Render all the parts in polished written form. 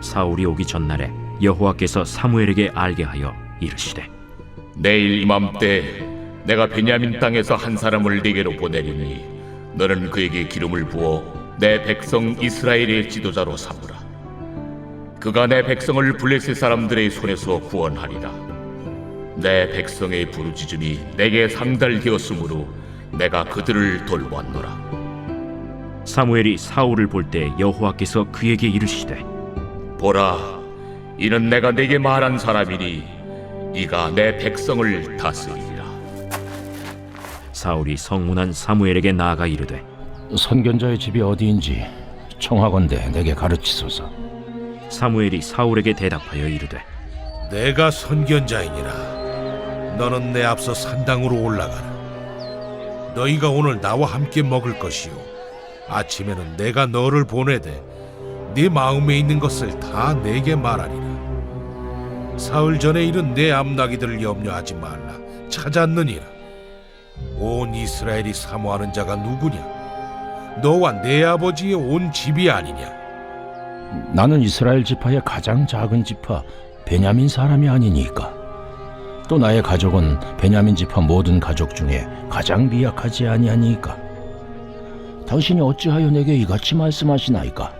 사울이 오기 전날에 여호와께서 사무엘에게 알게 하여 이르시되 내일 이맘때 내가 베냐민 땅에서 한 사람을 네게로 보내리니 너는 그에게 기름을 부어 내 백성 이스라엘의 지도자로 삼으라. 그가 내 백성을 블레셋 사람들의 손에서 구원하리라. 내 백성의 부르짖음이 내게 상달되었으므로 내가 그들을 돌보았노라. 사무엘이 사울을 볼 때 여호와께서 그에게 이르시되 보라, 이는 내가 네게 말한 사람이니 이가 내 백성을 다스리리라. 사울이 성문한 사무엘에게 나아가 이르되 선견자의 집이 어디인지 청하건대 내게 가르치소서. 사무엘이 사울에게 대답하여 이르되 내가 선견자이니라. 너는 내 앞서 산당으로 올라가라. 너희가 오늘 나와 함께 먹을 것이요 아침에는 내가 너를 보내되 네 마음에 있는 것을 다 내게 말하리라. 사흘 전에 이른 내 암나기들을 염려하지 말라. 찾았느니라. 온 이스라엘이 사모하는 자가 누구냐? 너와 내 아버지의 온 집이 아니냐? 나는 이스라엘 지파의 가장 작은 지파 베냐민 사람이 아니니까. 또 나의 가족은 베냐민 지파 모든 가족 중에 가장 미약하지 아니하니까. 당신이 어찌하여 내게 이같이 말씀하시나이까?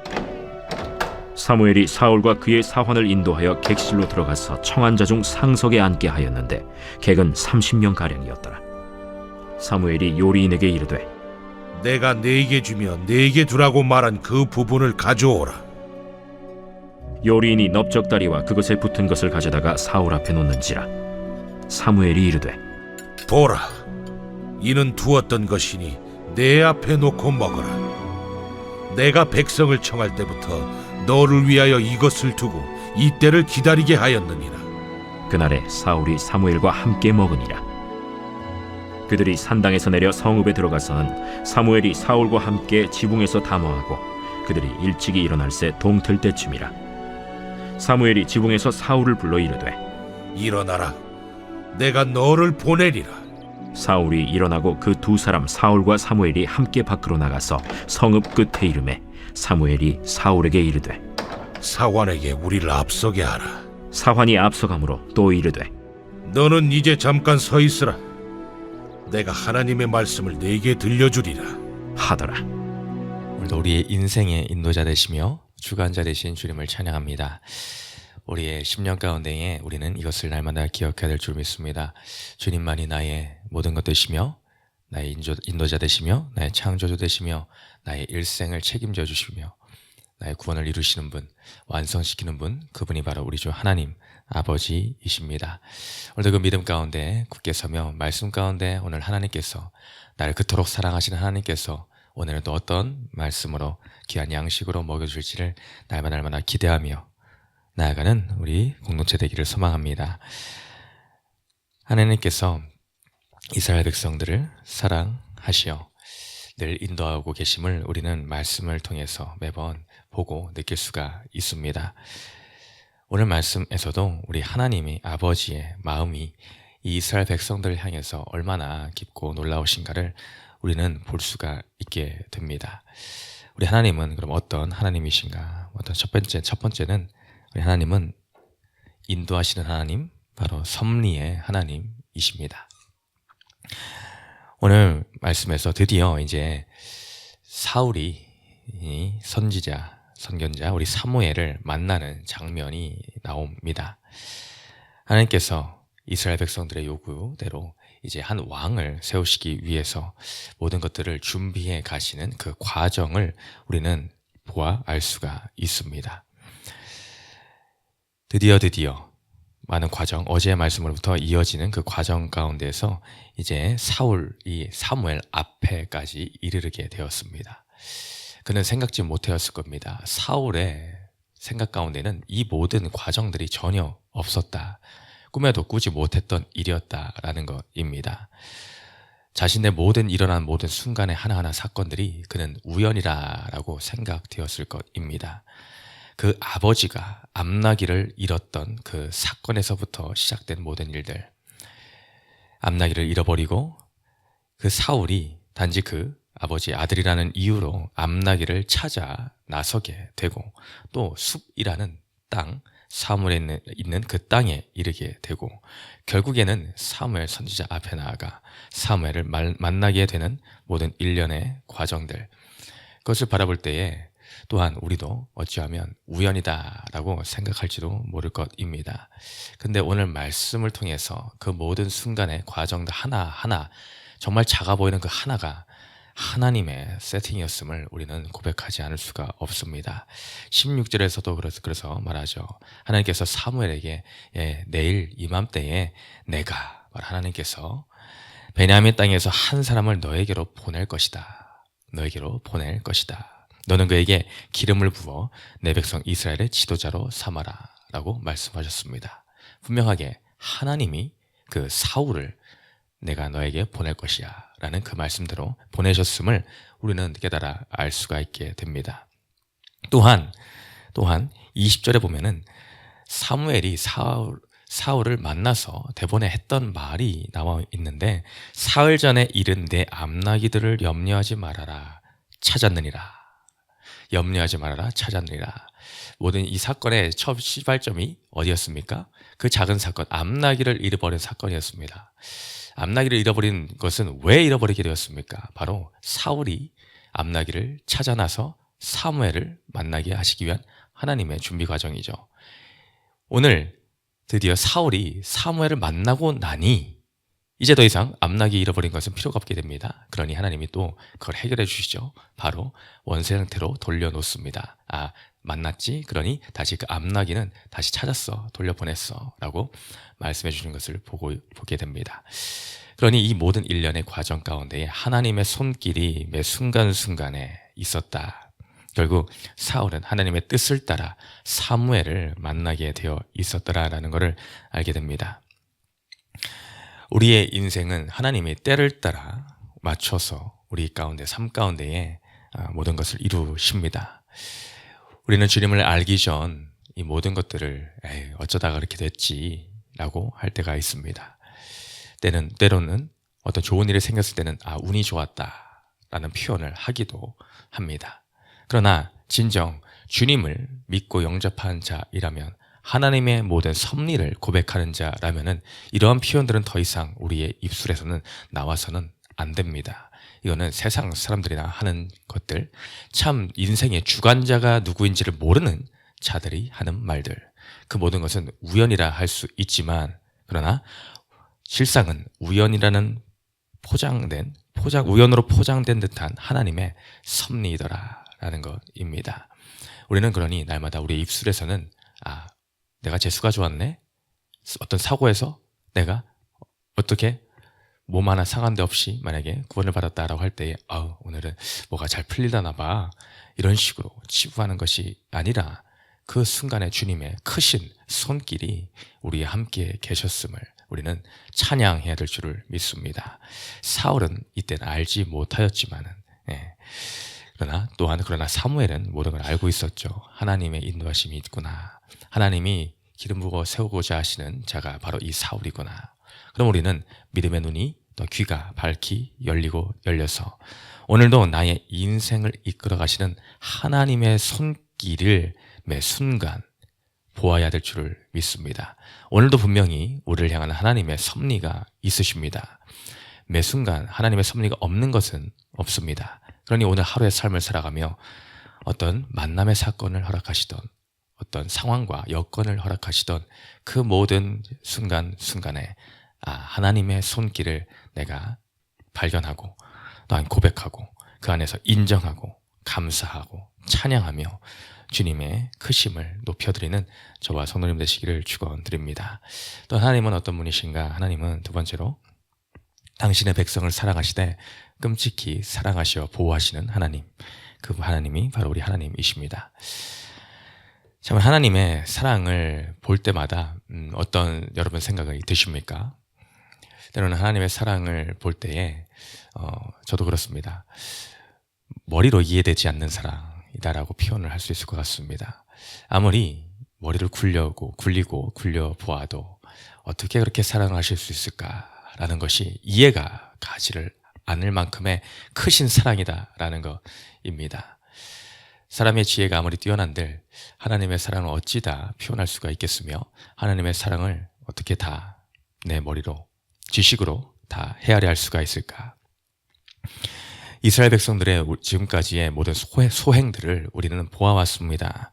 사무엘이 사울과 그의 사환을 인도하여 객실로 들어가서 청한 자 중 상석에 앉게 하였는데 객은 30명 가량이었더라. 사무엘이 요리인에게 이르되 내가 네게 주며 네게 두라고 말한 그 부분을 가져오라. 요리인이 넓적다리와 그것에 붙은 것을 가져다가 사울 앞에 놓는지라. 사무엘이 이르되 보라, 이는 두었던 것이니 내 앞에 놓고 먹어라. 내가 백성을 청할 때부터 너를 위하여 이것을 두고 이 때를 기다리게 하였느니라. 그날에 사울이 사무엘과 함께 먹으니라. 그들이 산당에서 내려 성읍에 들어가서는 사무엘이 사울과 함께 지붕에서 담화하고 그들이 일찍이 일어날새 동틀 때쯤이라. 사무엘이 지붕에서 사울을 불러 이르되 일어나라. 내가 너를 보내리라. 사울이 일어나고 그 두 사람 사울과 사무엘이 함께 밖으로 나가서 성읍 끝에 이르매 사무엘이 사울에게 이르되 사관에게 우리를 앞서게 하라. 사환이 앞서가므로 또 이르되 너는 이제 잠깐 서 있으라. 내가 하나님의 말씀을 네게 들려주리라 하더라. 오늘도 우리의 인생의 인도자 되시며 주관자 되신 주님을 찬양합니다. 우리의 10년 가운데에 우리는 이것을 날마다 기억해야 될 줄 믿습니다. 주님만이 나의 모든 것 되시며 나의 인도자 되시며 나의 창조주 되시며 나의 일생을 책임져 주시며 나의 구원을 이루시는 분, 완성시키는 분, 그분이 바로 우리 주 하나님 아버지이십니다. 오늘도 그 믿음 가운데 굳게 서며 말씀 가운데 오늘 하나님께서 나를 그토록 사랑하시는 하나님께서 오늘은 또 어떤 말씀으로 귀한 양식으로 먹여줄지를 날마다 기대하며 나아가는 우리 공동체 되기를 소망합니다. 하나님께서 이스라엘 백성들을 사랑하시어 늘 인도하고 계심을 우리는 말씀을 통해서 매번 보고 느낄 수가 있습니다. 오늘 말씀에서도 우리 하나님의 아버지의 마음이 이 이스라엘 백성들을 향해서 얼마나 깊고 놀라우신가를 우리는 볼 수가 있게 됩니다. 우리 하나님은 그럼 어떤 하나님이신가? 첫 번째는 우리 하나님은 인도하시는 하나님, 바로 섭리의 하나님이십니다. 오늘 말씀에서 드디어 이제 사울이 이 선견자 우리 사무엘을 만나는 장면이 나옵니다. 하나님께서 이스라엘 백성들의 요구대로 이제 한 왕을 세우시기 위해서 모든 것들을 준비해 가시는 그 과정을 우리는 보아 알 수가 있습니다. 드디어 많은 과정, 어제의 말씀으로부터 이어지는 그 과정 가운데서 이제 사울이 사무엘 앞에까지 이르게 되었습니다. 그는 생각지 못하였을 겁니다. 사울의 생각 가운데는 이 모든 과정들이 전혀 없었다. 꿈에도 꾸지 못했던 일이었다라는 것입니다. 자신의 일어난 모든 순간의 하나하나 사건들이 그는 우연이라고 생각되었을 것입니다. 그 아버지가 암나기를 잃었던 그 사건에서부터 시작된 모든 일들, 암나기를 잃어버리고 그 사울이 단지 그 아버지의 아들이라는 이유로 암나기를 찾아 나서게 되고 또 숲이라는 땅, 사무엘에 있는 그 땅에 이르게 되고 결국에는 사무엘 선지자 앞에 나아가 사무엘을 만나게 되는 모든 일련의 과정들, 그것을 바라볼 때에 또한 우리도 어찌하면 우연이다라고 생각할지도 모를 것입니다. 근데 오늘 말씀을 통해서 그 모든 순간의 과정들 하나하나 정말 작아 보이는 그 하나가 하나님의 세팅이었음을 우리는 고백하지 않을 수가 없습니다. 16절에서도 그래서 말하죠. 하나님께서 사무엘에게 내일 이맘때에 내가 하나님께서 베냐민 땅에서 한 사람을 너에게로 보낼 것이다. 너에게로 보낼 것이다. 너는 그에게 기름을 부어 내 백성 이스라엘의 지도자로 삼아라 라고 말씀하셨습니다. 분명하게 하나님이 그 사울을 내가 너에게 보낼 것이야 라는 그 말씀대로 보내셨음을 우리는 깨달아 알 수가 있게 됩니다. 또한 20절에 보면은 사무엘이 사울을 만나서 대본에 했던 말이 나와 있는데 사흘 전에 이른 내 암나기들을 염려하지 말아라 찾았느니라. 염려하지 말아라 찾았느니라. 모든 이 사건의 첫 시발점이 어디였습니까? 그 작은 사건, 암나기를 잃어버린 사건이었습니다. 암나기를 잃어버린 것은 왜 잃어버리게 되었습니까? 바로 사울이 암나기를 찾아나서 사무엘을 만나게 하시기 위한 하나님의 준비 과정이죠. 오늘 드디어 사울이 사무엘을 만나고 나니 이제 더 이상 암나기 잃어버린 것은 필요가 없게 됩니다. 그러니 하나님이 또 그걸 해결해 주시죠. 바로 원세 상태로 돌려놓습니다. 만났지? 그러니 다시 그 암나기는 다시 찾았어. 돌려보냈어. 라고 말씀해 주시는 것을 보게 됩니다. 그러니 이 모든 일련의 과정 가운데에 하나님의 손길이 매 순간순간에 있었다. 결국 사울은 하나님의 뜻을 따라 사무엘을 만나게 되어 있었더라라는 것을 알게 됩니다. 우리의 인생은 하나님이 때를 따라 맞춰서 우리 가운데 삶 가운데에 모든 것을 이루십니다. 우리는 주님을 알기 전 이 모든 것들을 어쩌다가 그렇게 됐지 라고 할 때가 있습니다. 때로는 어떤 좋은 일이 생겼을 때는 운이 좋았다 라는 표현을 하기도 합니다. 그러나 진정 주님을 믿고 영접한 자이라면 하나님의 모든 섭리를 고백하는 자라면은 이러한 표현들은 더 이상 우리의 입술에서는 나와서는 안 됩니다. 이거는 세상 사람들이나 하는 것들, 참 인생의 주관자가 누구인지를 모르는 자들이 하는 말들, 그 모든 것은 우연이라 할 수 있지만 그러나 실상은 우연이라는 우연으로 포장된 듯한 하나님의 섭리이더라라는 것입니다. 우리는 그러니 날마다 우리의 입술에서는 내가 재수가 좋았네? 어떤 사고에서 내가 어떻게 몸 하나 상한 데 없이 만약에 구원을 받았다라고 할 때에 오늘은 뭐가 잘 풀리다나 봐. 이런 식으로 치부하는 것이 아니라 그 순간에 주님의 크신 손길이 우리와 함께 계셨음을 우리는 찬양해야 될 줄을 믿습니다. 사울은 이때는 알지 못하였지만은 그러나 사무엘은 모든 걸 알고 있었죠. 하나님의 인도하심이 있구나. 하나님이 기름 부어 세우고자 하시는 자가 바로 이 사울이구나. 그럼 우리는 믿음의 눈이 또 귀가 밝히 열려서 오늘도 나의 인생을 이끌어 가시는 하나님의 손길을 매 순간 보아야 될 줄을 믿습니다. 오늘도 분명히 우리를 향한 하나님의 섭리가 있으십니다. 매 순간 하나님의 섭리가 없는 것은 없습니다. 그러니 오늘 하루의 삶을 살아가며 어떤 만남의 사건을 허락하시던 어떤 상황과 여건을 허락하시던 그 모든 순간순간에 하나님의 손길을 내가 발견하고 또한 고백하고 그 안에서 인정하고 감사하고 찬양하며 주님의 크심을 높여드리는 저와 성도님 되시기를 축원드립니다. 또 하나님은 어떤 분이신가? 하나님은 두 번째로 당신의 백성을 사랑하시되 끔찍히 사랑하시어 보호하시는 하나님, 그 하나님이 바로 우리 하나님이십니다. 참 하나님의 사랑을 볼 때마다 어떤 여러분 생각이 드십니까? 때로는 하나님의 사랑을 볼 때에 저도 그렇습니다. 머리로 이해되지 않는 사랑이다라고 표현을 할 수 있을 것 같습니다. 아무리 머리를 굴려 보아도 어떻게 그렇게 사랑하실 수 있을까라는 것이 이해가 가지를 않을 만큼의 크신 사랑이다라는 것입니다. 사람의 지혜가 아무리 뛰어난들 하나님의 사랑을 어찌 다 표현할 수가 있겠으며 하나님의 사랑을 어떻게 다 내 머리로 지식으로 다 헤아려 할 수가 있을까? 이스라엘 백성들의 지금까지의 모든 소행들을 우리는 보아왔습니다.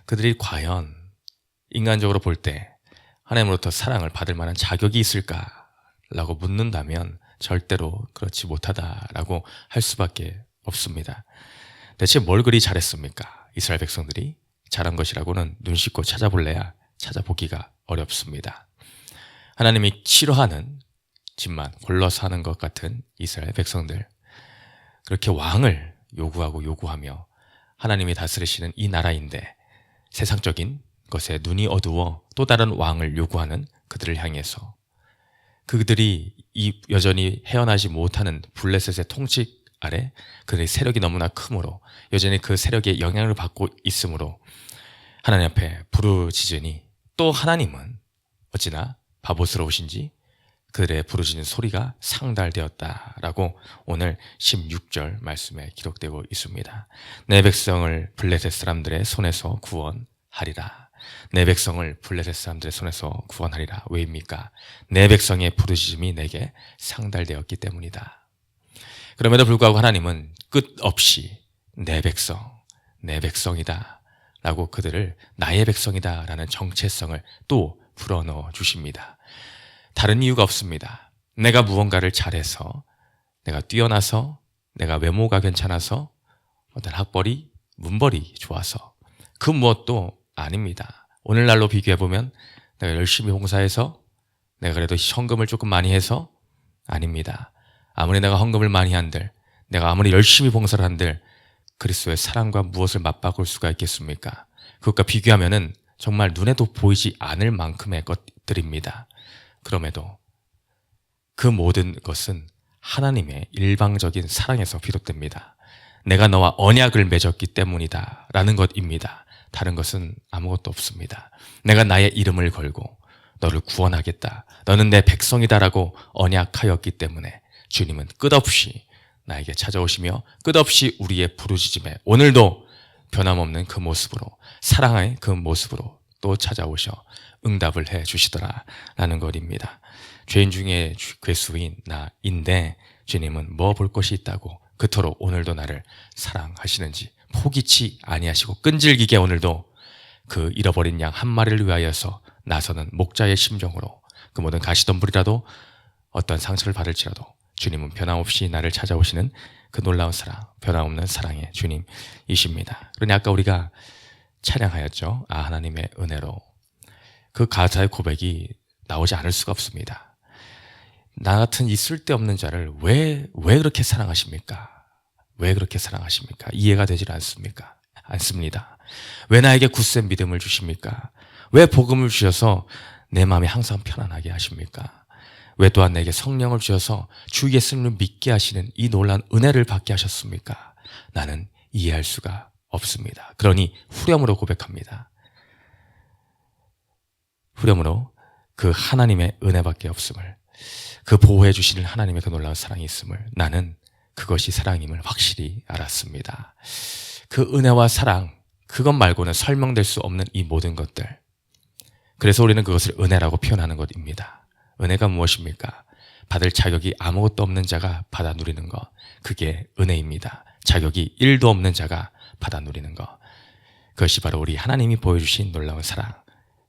그들이 과연 인간적으로 볼 때 하나님으로부터 사랑을 받을 만한 자격이 있을까라고 묻는다면 절대로 그렇지 못하다라고 할 수밖에 없습니다. 대체 뭘 그리 잘했습니까? 이스라엘 백성들이 잘한 것이라고는 눈 씻고 찾아볼래야 찾아보기가 어렵습니다. 하나님이 싫어하는 집만 골라서 하는 것 같은 이스라엘 백성들, 그렇게 왕을 요구하며 하나님이 다스리시는 이 나라인데 세상적인 것에 눈이 어두워 또 다른 왕을 요구하는 그들을 향해서 그들이 여전히 헤어나지 못하는 블레셋의 통치 아래 그들의 세력이 너무나 크므로 여전히 그 세력의 영향을 받고 있으므로 하나님 앞에 부르짖으니 또 하나님은 어찌나 바보스러우신지 그들의 부르짖는 소리가 상달되었다라고 오늘 16절 말씀에 기록되고 있습니다. 내 백성을 블레셋 사람들의 손에서 구원하리라. 내 백성을 블레셋 사람들의 손에서 구원하리라. 왜입니까? 내 백성의 부르짖음이 내게 상달되었기 때문이다. 그럼에도 불구하고 하나님은 끝없이 내 백성이다 라고 그들을 나의 백성이다 라는 정체성을 또 불어넣어 주십니다. 다른 이유가 없습니다. 내가 무언가를 잘해서, 내가 뛰어나서, 내가 외모가 괜찮아서, 어떤 학벌이, 문벌이 좋아서 그 무엇도 아닙니다. 오늘날로 비교해보면 내가 열심히 봉사해서, 내가 그래도 헌금을 조금 많이 해서 아닙니다. 아무리 내가 헌금을 많이 한들, 내가 아무리 열심히 봉사를 한들 그리스도의 사랑과 무엇을 맞바꿀 수가 있겠습니까? 그것과 비교하면은 정말 눈에도 보이지 않을 만큼의 것들입니다. 그럼에도 그 모든 것은 하나님의 일방적인 사랑에서 비롯됩니다. 내가 너와 언약을 맺었기 때문이다 라는 것입니다. 다른 것은 아무것도 없습니다. 내가 나의 이름을 걸고 너를 구원하겠다, 너는 내 백성이다 라고 언약하였기 때문에 주님은 끝없이 나에게 찾아오시며 끝없이 우리의 부르짖음에 오늘도 변함없는 그 모습으로, 사랑의 그 모습으로 또 찾아오셔 응답을 해 주시더라라는 것입니다. 죄인 중에 괴수인 나인데 주님은 뭐 볼 것이 있다고 그토록 오늘도 나를 사랑하시는지 포기치 아니하시고 끈질기게 오늘도 그 잃어버린 양 한 마리를 위하여서 나서는 목자의 심정으로 그 모든 가시덤불이라도 어떤 상처를 받을지라도 주님은 변함없이 나를 찾아오시는 그 놀라운 사랑, 변함없는 사랑의 주님이십니다. 그러니 아까 우리가 찬양하였죠. 하나님의 은혜로. 그 가사의 고백이 나오지 않을 수가 없습니다. 나 같은 이 쓸데없는 자를 왜 그렇게 사랑하십니까? 왜 그렇게 사랑하십니까? 이해가 되질 않습니다. 왜 나에게 굳센 믿음을 주십니까? 왜 복음을 주셔서 내 마음이 항상 편안하게 하십니까? 왜 또한 내게 성령을 주셔서 주 예수님을 믿게 하시는 이 놀라운 은혜를 받게 하셨습니까? 나는 이해할 수가 없습니다. 그러니 후렴으로 고백합니다. 후렴으로 그 하나님의 은혜밖에 없음을, 그 보호해 주시는 하나님의 그 놀라운 사랑이 있음을 나는 그것이 사랑임을 확실히 알았습니다. 그 은혜와 사랑, 그것 말고는 설명될 수 없는 이 모든 것들, 그래서 우리는 그것을 은혜라고 표현하는 것입니다. 은혜가 무엇입니까? 받을 자격이 아무것도 없는 자가 받아 누리는 것, 그게 은혜입니다. 자격이 1도 없는 자가 받아 누리는 것, 그것이 바로 우리 하나님이 보여주신 놀라운 사랑,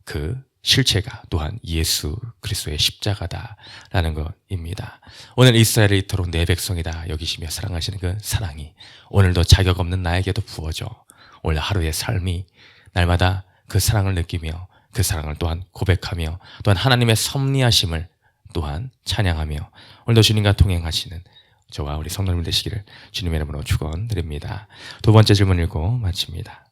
그 실체가 또한 예수 그리스도의 십자가다라는 것입니다. 오늘 이스라엘을 이토록 내 백성이다 여기시며 사랑하시는 그 사랑이 오늘도 자격 없는 나에게도 부어져 오늘 하루의 삶이 날마다 그 사랑을 느끼며 그 사랑을 또한 고백하며 또한 하나님의 섭리하심을 또한 찬양하며 오늘도 주님과 동행하시는 저와 우리 성도님 되시기를 주님의 이름으로 축원드립니다. 두 번째 질문 읽고 마칩니다.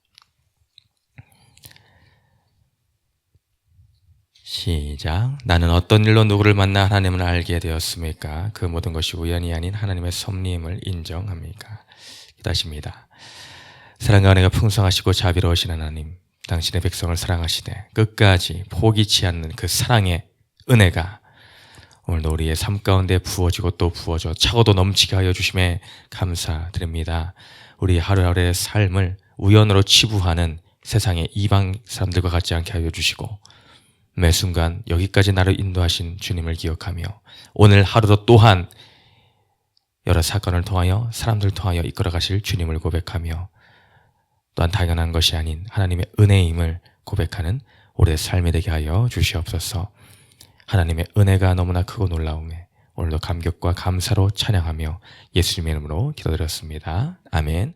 시작. 나는 어떤 일로 누구를 만나 하나님을 알게 되었습니까? 그 모든 것이 우연이 아닌 하나님의 섭리임을 인정합니까? 기도하십니다. 사랑과 은혜가 풍성하시고 자비로우신 하나님, 당신의 백성을 사랑하시되 끝까지 포기치 않는 그 사랑의 은혜가 오늘도 우리의 삶 가운데 부어지고 또 부어져 차고도 넘치게 하여 주심에 감사드립니다. 우리 하루하루의 삶을 우연으로 치부하는 세상의 이방 사람들과 같지 않게 하여 주시고 매 순간 여기까지 나를 인도하신 주님을 기억하며 오늘 하루도 또한 여러 사건을 통하여 사람들을 통하여 이끌어 가실 주님을 고백하며 또한 당연한 것이 아닌 하나님의 은혜임을 고백하는 우리의 삶이 되게 하여 주시옵소서. 하나님의 은혜가 너무나 크고 놀라움에 오늘도 감격과 감사로 찬양하며 예수님의 이름으로 기도드렸습니다. 아멘.